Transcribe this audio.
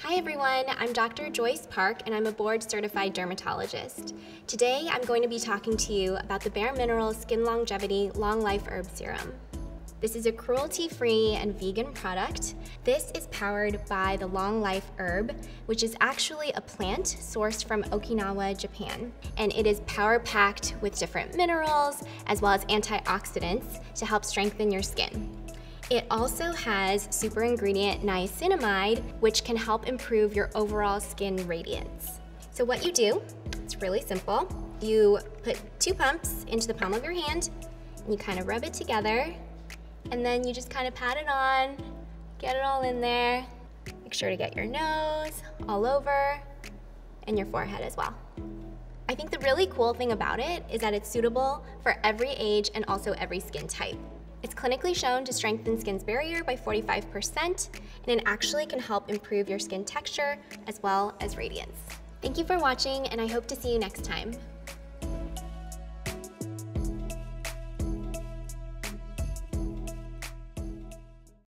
Hi everyone, I'm Dr. Joyce Park and I'm a board-certified dermatologist. Today I'm going to be talking to you about the bareMinerals Skinlongevity Long Life Herb Serum. This is a cruelty-free and vegan product. This is powered by the Long Life herb, which is actually a plant sourced from Okinawa, Japan. And it is power-packed with different minerals as well as antioxidants to help strengthen your skin. It also has super ingredient niacinamide, which can help improve your overall skin radiance. So what you do, it's really simple. You put 2 pumps into the palm of your hand, and you kind of rub it together, and then you just kind of pat it on, get it all in there. Make sure to get your nose all over, and your forehead as well. I think the really cool thing about it is that it's suitable for every age and also every skin type. It's clinically shown to strengthen skin's barrier by 45%, and it actually can help improve your skin texture as well as radiance. Thank you for watching, and I hope to see you next time.